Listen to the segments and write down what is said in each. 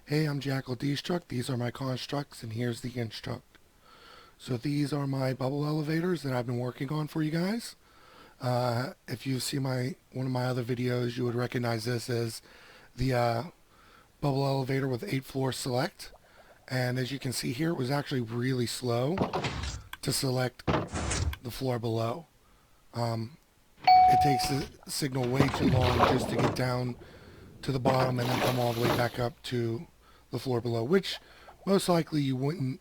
Hey, I'm Jackal Destruct. These are my constructs, and here's the instruct. So these are my bubble elevators that I've been working on for you guys. If you see one of my other videos, you would recognize this as the bubble elevator with 8 floor select. And as you can see here, it was actually really slow to select the floor below. Um, it takes the signal way too long just to get down to the bottom and then come all the way back up to the floor below, which most likely you wouldn't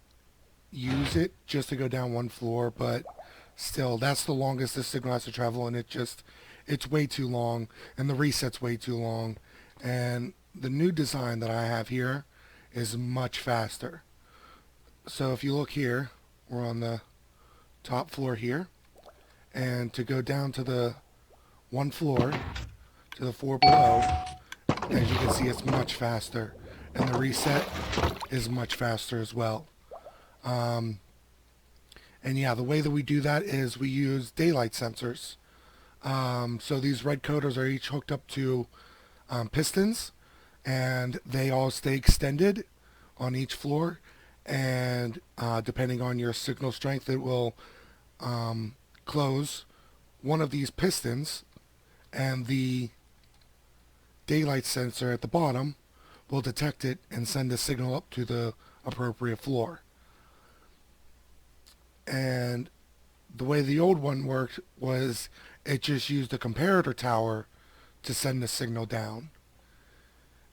use it just to go down 1 floor, but still, that's the longest this signal has to travel, and it's way too long, and the reset's way too long. And the new design that I have here is much faster. So if you look here, we're on the top floor here, and to go down to the 1 floor, to the floor below, as you can see, it's much faster, and the reset is much faster as well. Um, and yeah, the way that we do that is we use daylight sensors. So these red coders are each hooked up to pistons, and they all stay extended on each floor. And depending on your signal strength, it will close one of these pistons, and the daylight sensor at the bottom will detect it and send a signal up to the appropriate floor. And the way the old one worked was it just used a comparator tower to send the signal down.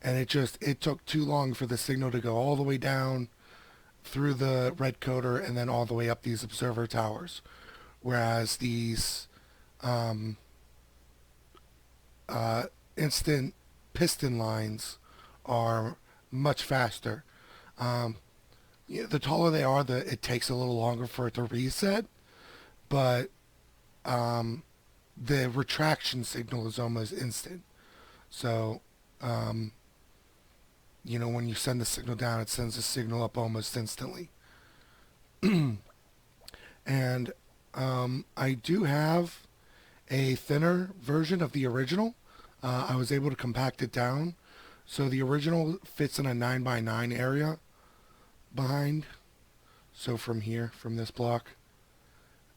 And it took too long for the signal to go all the way down through the red coder and then all the way up these observer towers. Whereas these um, instant piston lines are much faster. Um, the taller they are, it takes a little longer for it to reset, but um, the retraction signal is almost instant. So, um, when you send the signal down, it sends the signal up almost instantly. And I do have a thinner version of the original. I was able to compact it down. So the original fits in a 9 by 9 area behind. So from here, from this block,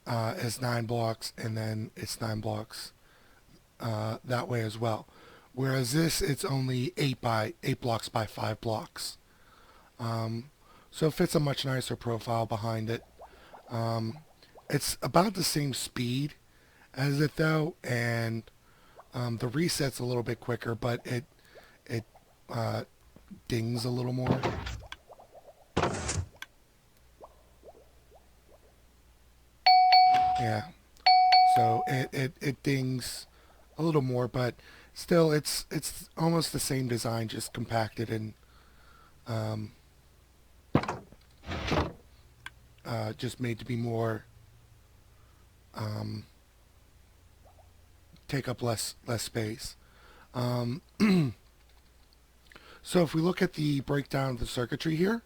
it's 9 blocks, and then it's 9 blocks that way as well. Whereas this, it's only 8 blocks by 5 blocks. So it fits a much nicer profile behind it. Um, it's about the same speed as it though, and the reset's a little bit quicker, but it uh, dings a little more. Yeah, so it dings a little more, but still it's almost the same design, just compacted and um, just made to be more um, take up less space. Um, so if we look at the breakdown of the circuitry here,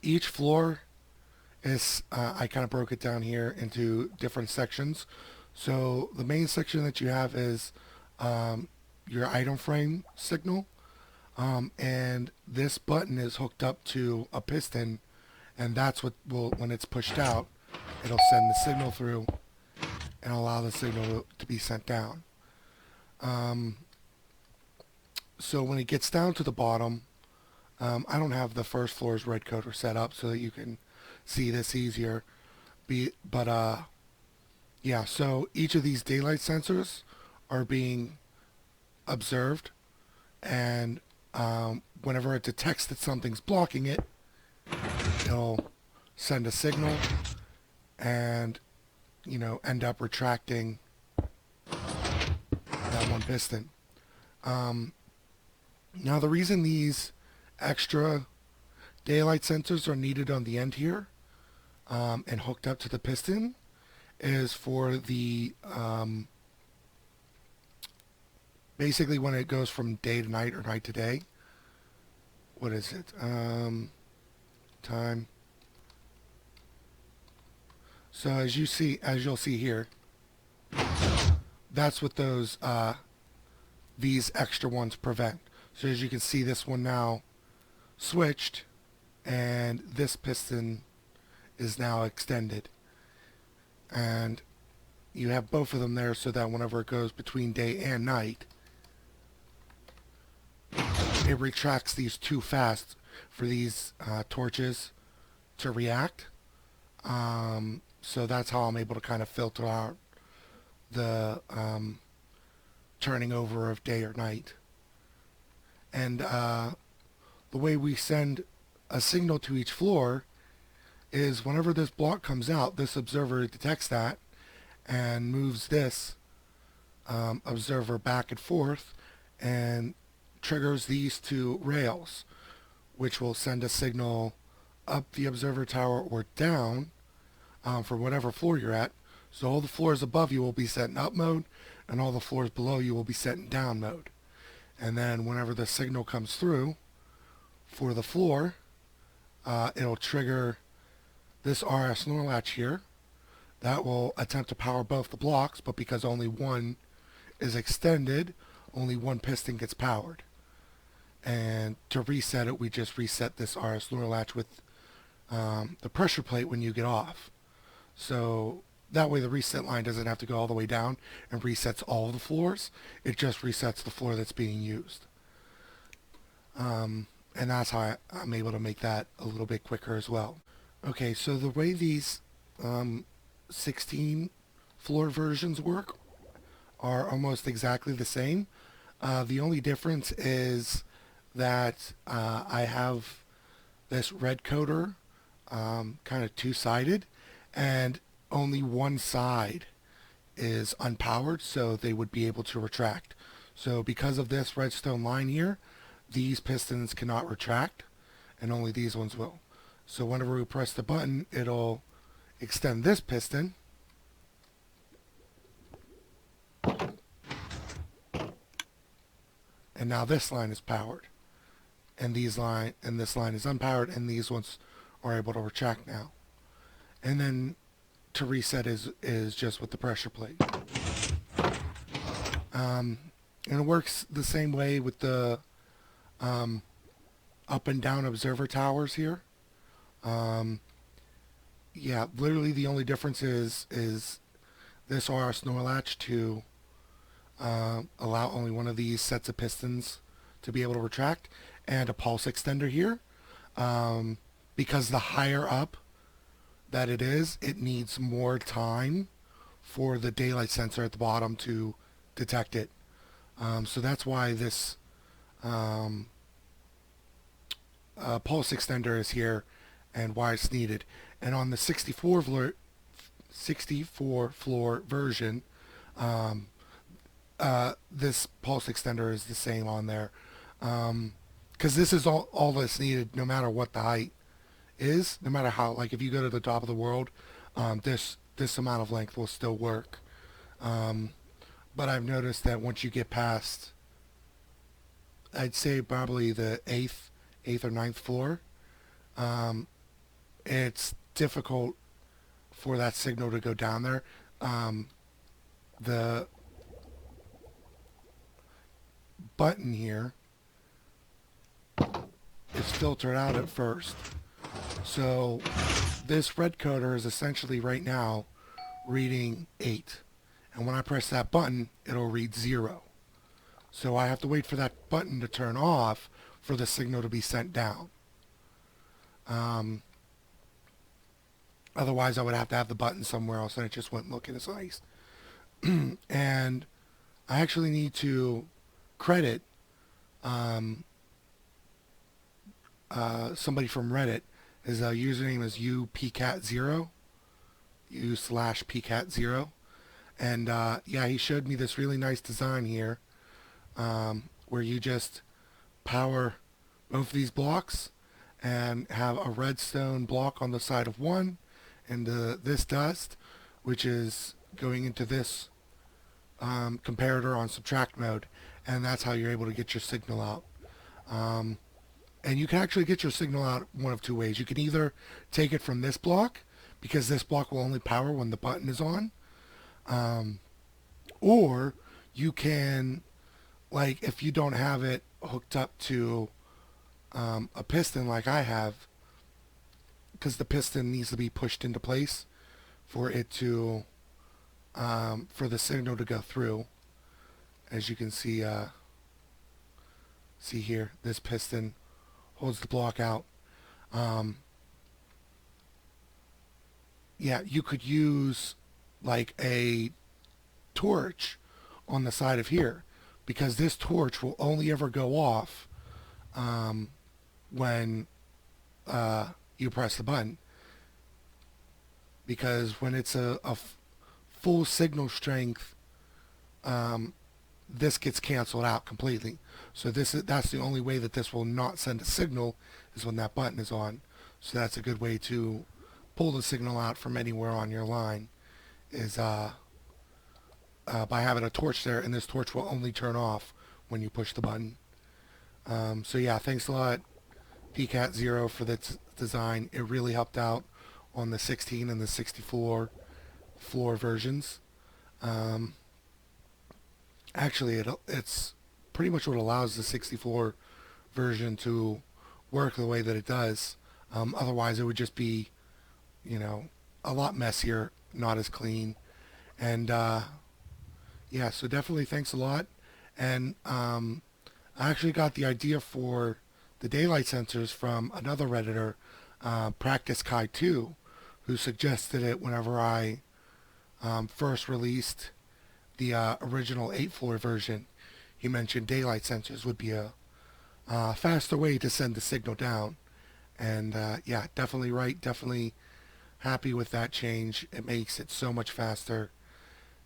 each floor is I kind of broke it down here into different sections. So the main section that you have is your item frame signal, and this button is hooked up to a piston, and that's what will, when it's pushed out, it'll send the signal through and allow the signal to be sent down. Um, so when it gets down to the bottom, I don't have the first floor's red coder set up so that you can see this easier. But yeah, so each of these daylight sensors are being observed, and whenever it detects that something's blocking it, it'll send a signal and end up retracting that one piston. Um, Now the reason these extra daylight sensors are needed on the end here and hooked up to the piston is for the basically when it goes from day to night or night to day. What is it? Time. So as you'll see here, that's what these extra ones prevent. So as you can see, this one now switched, and this piston is now extended. And you have both of them there so that whenever it goes between day and night, it retracts these too fast for these torches to react. So that's how I'm able to kind of filter out the turning over of day or night. And the way we send a signal to each floor is whenever this block comes out, this observer detects that and moves this observer back and forth and triggers these two rails, which will send a signal up the observer tower or down for whatever floor you're at. So all the floors above you will be set in up mode, and all the floors below you will be set in down mode. And then whenever the signal comes through for the floor, it'll trigger this RS NOR latch here. That will attempt to power both the blocks, but because only one is extended, only one piston gets powered. And to reset it, we just reset this RS NOR latch with the pressure plate when you get off. So that way the reset line doesn't have to go all the way down and resets all of the floors. It just resets the floor that's being used. And that's how I'm able to make that a little bit quicker as well. Okay, so the way these 16 floor versions work are almost exactly the same. The only difference is that I have this red coder kind of two-sided, and only one side is unpowered, so they would be able to retract. So because of this redstone line here, these pistons cannot retract, and only these ones will. So whenever we press the button, it'll extend this piston, and now this line is powered, and this line is unpowered, and these ones are able to retract now. And then to reset is just with the pressure plate. And it works the same way with the up and down observer towers here. Yeah, literally the only difference is this RS NOR latch to allow only one of these sets of pistons to be able to retract, and a pulse extender here. Because the higher up that it is, it needs more time for the daylight sensor at the bottom to detect it. So that's why this pulse extender is here and why it's needed. And on the 64 floor version, this pulse extender is the same on there. Because this is all that's needed no matter what the height is, no matter how, like if you go to the top of the world, this amount of length will still work. But I've noticed that once you get past, I'd say probably the eighth or ninth floor, it's difficult for that signal to go down there. The button here is filtered out at first. So this red coder is essentially right now reading 8. And when I press that button, it'll read 0. So I have to wait for that button to turn off for the signal to be sent down. Otherwise, I would have to have the button somewhere else, and it just wouldn't look as nice. And I actually need to credit somebody from Reddit. His username is upcat0, u/pcat0. And yeah, he showed me this really nice design here where you just power both of these blocks and have a redstone block on the side of one and this dust, which is going into this comparator on subtract mode, and that's how you're able to get your signal out. And you can actually get your signal out one of two ways. You can either take it from this block, because this block will only power when the button is on, or you can, like if you don't have it hooked up to a piston like I have, because the piston needs to be pushed into place for it to for the signal to go through. As you can see, see here, this piston holds the block out. Um, yeah, you could use like a torch on the side of here, because this torch will only ever go off um, when you press the button. Because when it's a full signal strength, um, this gets canceled out completely. So that's the only way that this will not send a signal, is when that button is on. So that's a good way to pull the signal out from anywhere on your line, is by having a torch there, and this torch will only turn off when you push the button. So yeah, thanks a lot, PCAT Zero, for this design. It really helped out on the 16 and the 64 floor versions. Actually, it's pretty much what allows the 64 version to work the way that it does. Otherwise, it would just be, you know, a lot messier, not as clean. And yeah, so definitely thanks a lot. And I actually got the idea for the daylight sensors from another Redditor, Practice Kai 2, who suggested it whenever I first released the original 8 floor version. He mentioned daylight sensors would be a faster way to send the signal down. And yeah, definitely right, definitely happy with that change. It makes it so much faster.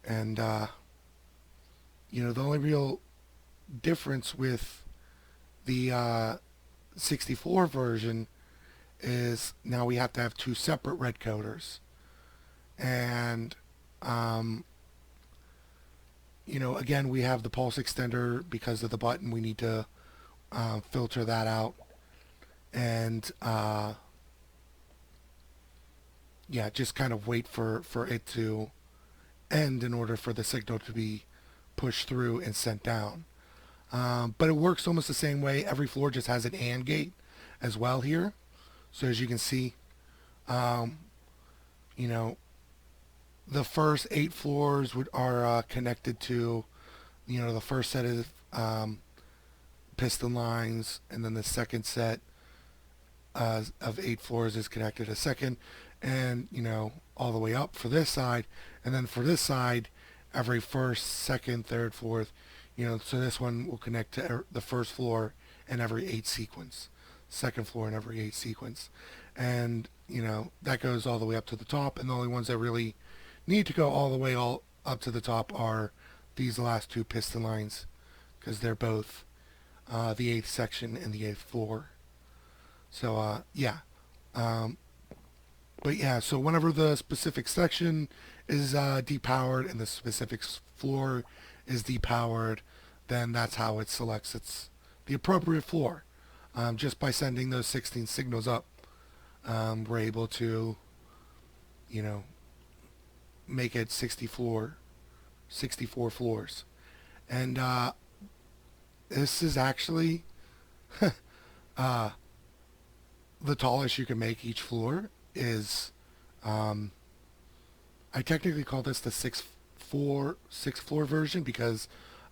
And you know, the only real difference with the 64 version is now we have to have 2 separate red coders. And you know, again, we have the pulse extender because of the button. We need to filter that out. And yeah, just kind of wait for it to end in order for the signal to be pushed through and sent down. But it works almost the same way. Every floor just has an AND gate as well here. So as you can see, you know, the first 8 floors are connected to, you know, the first set of piston lines, and then the second set of 8 floors is connected to second, and you know, all the way up for this side. And then for this side, every first, second, third, fourth, you know, so this one will connect to the first floor in every 8 sequence, second floor in every 8 sequence, and you know, that goes all the way up to the top. And the only ones that really need to go all the way all up to the top are these last 2 piston lines, because they're both the 8th section and the 8th floor. So yeah, but yeah, so whenever the specific section is depowered and the specific floor is depowered, then that's how it selects the appropriate floor. Just by sending those 16 signals up, we're able to, you know, make it 64 floors. And this is actually the tallest you can make each floor. Is I technically call this the 6 floor version, because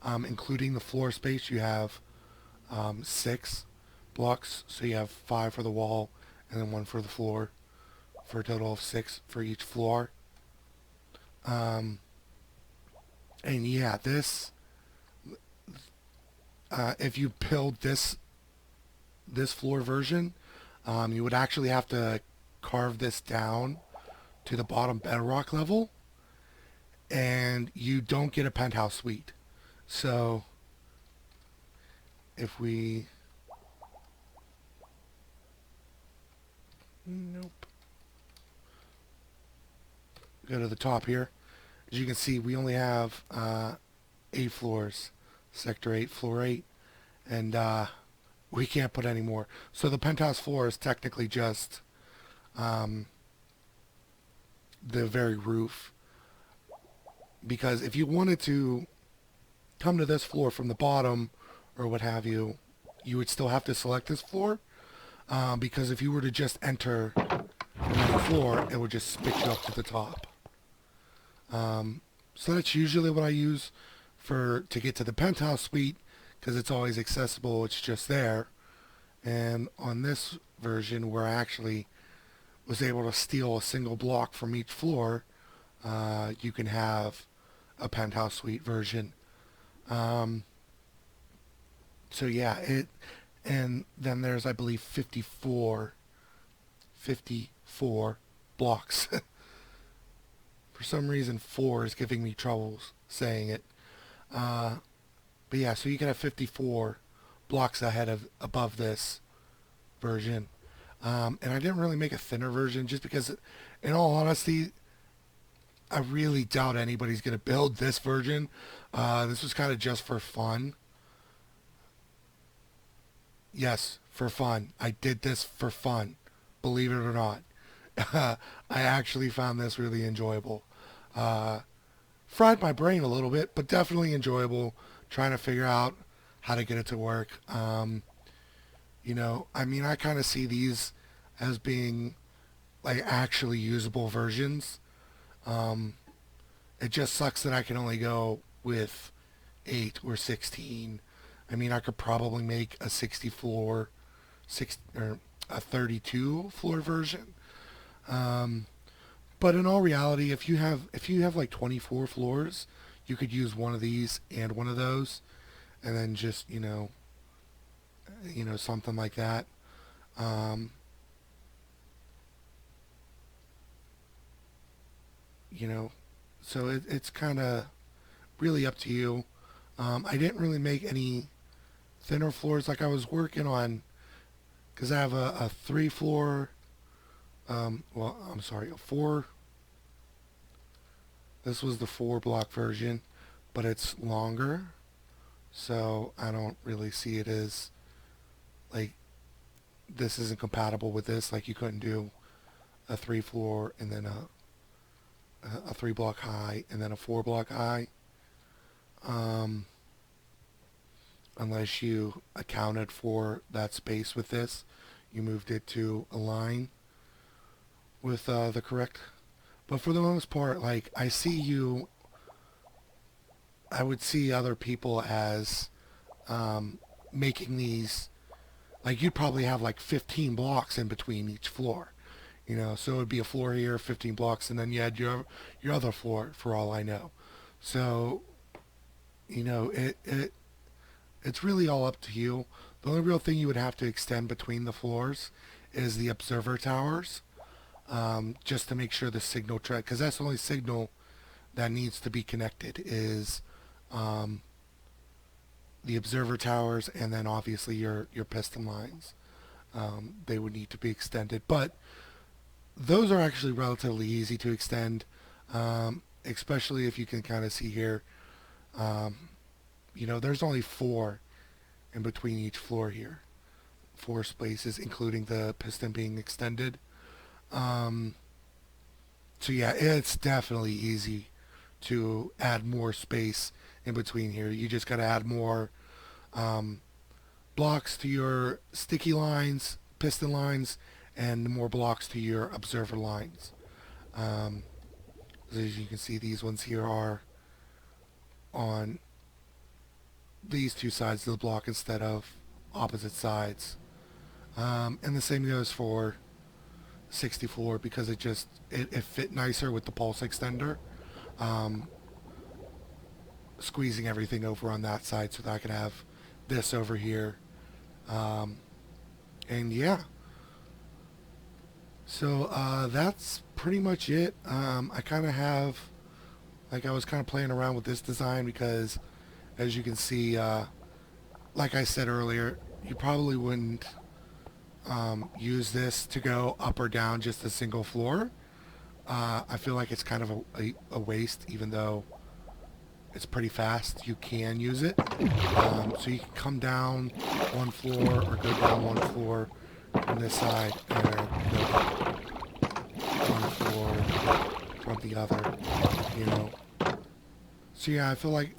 including the floor space, you have 6 blocks. So you have 5 for the wall and then 1 for the floor, for a total of 6 for each floor. And yeah, this if you build this floor version, you would actually have to carve this down to the bottom bedrock level, and you don't get a penthouse suite. So if we go to the top here, as you can see, we only have 8 floors, sector 8, floor 8, and we can't put any more. So the penthouse floor is technically just the very roof, because if you wanted to come to this floor from the bottom or what have you, you would still have to select this floor, because if you were to just enter from any floor, it would just spit you up to the top. So that's usually what I use to get to the penthouse suite, because it's always accessible. It's just there. And on this version, where I actually was able to steal a single block from each floor, you can have a penthouse suite version. So yeah, and then there's, I believe, 54 blocks. For some reason, 4 is giving me troubles saying it. But yeah, so you can have 54 blocks above this version. And I didn't really make a thinner version just because, in all honesty, I really doubt anybody's going to build this version. This was kind of just for fun. Yes, for fun. I did this for fun. Believe it or not. I actually found this really enjoyable. Fried my brain a little bit, but definitely enjoyable trying to figure out how to get it to work. I mean, I kind of see these as being like actually usable versions. It just sucks that I can only go with 8 or 16. I mean, I could probably make a 60 floor, or a 32 floor version. But in all reality, if you have like 24 floors, you could use one of these and one of those, and then just something like that. Um, you know, so it's kind of really up to you. I didn't really make any thinner floors like I was working on, because I have a 3 floor. Well, I'm sorry, a 4. This was the 4 block version, but it's longer, so I don't really see it as like this isn't compatible with this. Like, you couldn't do a 3 floor and then a 3 block high and then a 4 block high, unless you accounted for that space with this. You moved it to align with the correct. But for the most part, like, I would see other people as making these, like, you'd probably have like 15 blocks in between each floor. So it would be a floor here, 15 blocks, and then you had your other floor, for all I know. So, it's really all up to you. The only real thing you would have to extend between the floors is the observer towers, just to make sure the signal track, because that's the only signal that needs to be connected, is the observer towers, and then obviously your piston lines. They would need to be extended, but those are actually relatively easy to extend, especially if you can kind of see here. There's only 4 in between each floor here, 4 spaces, including the piston being extended. So yeah, it's definitely easy to add more space in between here. You just got to add more blocks to your sticky lines, piston lines, and more blocks to your observer lines. As you can see, these ones here are on these 2 sides of the block instead of opposite sides. And the same goes for 64, because it fit nicer with the pulse extender, squeezing everything over on that side so that I could have this over here. And yeah, so that's pretty much it. I kind of have, like, I was kind of playing around with this design because, as you can see, like I said earlier, you probably wouldn't use this to go up or down just a single floor. I feel like it's kind of a waste, even though it's pretty fast. You can use it. So you can come down 1 floor or go down 1 floor from this side, and go 1 floor from the other. So yeah, I feel like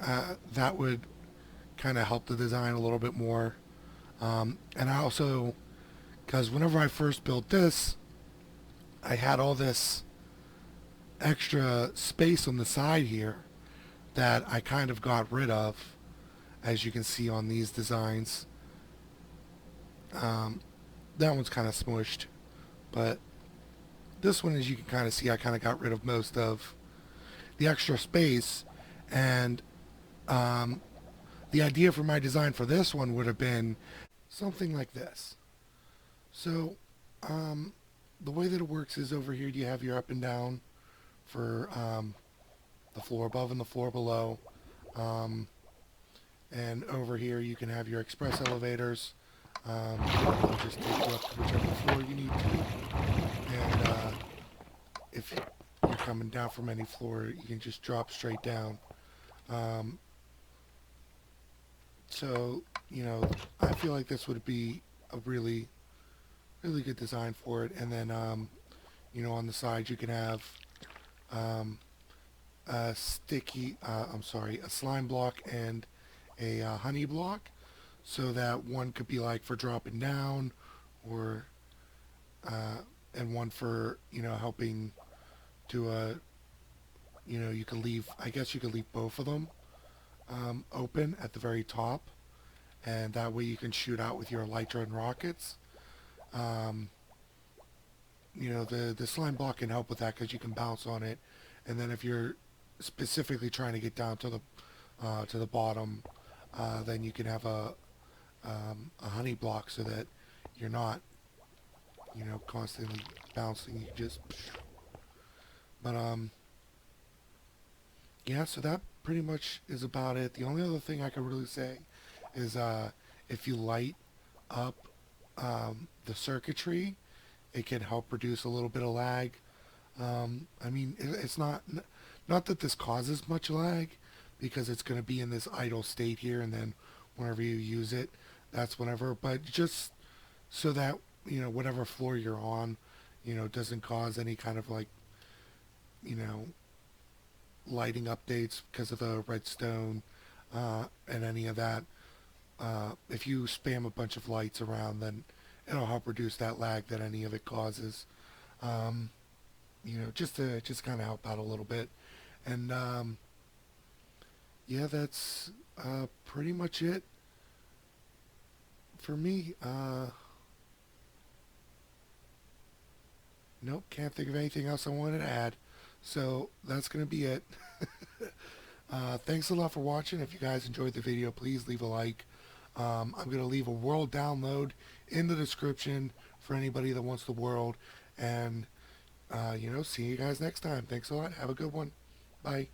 that would kind of help the design a little bit more. And I also, because whenever I first built this, I had all this extra space on the side here that I kind of got rid of, as you can see on these designs. Um, that one's kind of smushed, but this one, as you can kind of see, I kind of got rid of most of the extra space. And um, the idea for my design for this one would have been something like this. So the way that it works is over here you have your up and down for the floor above and the floor below. Um, and over here you can have your express elevators. It'll just take you up to whichever floor you need to. And if you're coming down from any floor, you can just drop straight down. Um, so, I feel like this would be a really, really good design for it. And then, on the side you can have um, a slime block and a honey block, so that one could be like for dropping down, or uh, and one for helping to you can leave. I guess you could leave both of them open at the very top, and that way you can shoot out with your Elytra rockets. Um, the slime block can help with that because you can bounce on it, and then if you're specifically trying to get down to the bottom, then you can have a honey block so that you're not constantly bouncing. You just but yeah, so that pretty much is about it. The only other thing I could really say is if you light up the circuitry, it can help reduce a little bit of lag. I mean, it's not that this causes much lag, because it's going to be in this idle state here, and then whenever you use it, that's whenever. But just so that whatever floor you're on, doesn't cause any kind of like you know lighting updates because of the redstone and any of that. If you spam a bunch of lights around, then it'll help reduce that lag that any of it causes. Um, just kind of help out a little bit. And yeah, that's pretty much it for me. Nope, can't think of anything else I wanted to add. So that's going to be it. Thanks a lot for watching. If you guys enjoyed the video, please leave a like. I'm going to leave a world download in the description for anybody that wants the world. And, see you guys next time. Thanks a lot. Have a good one. Bye.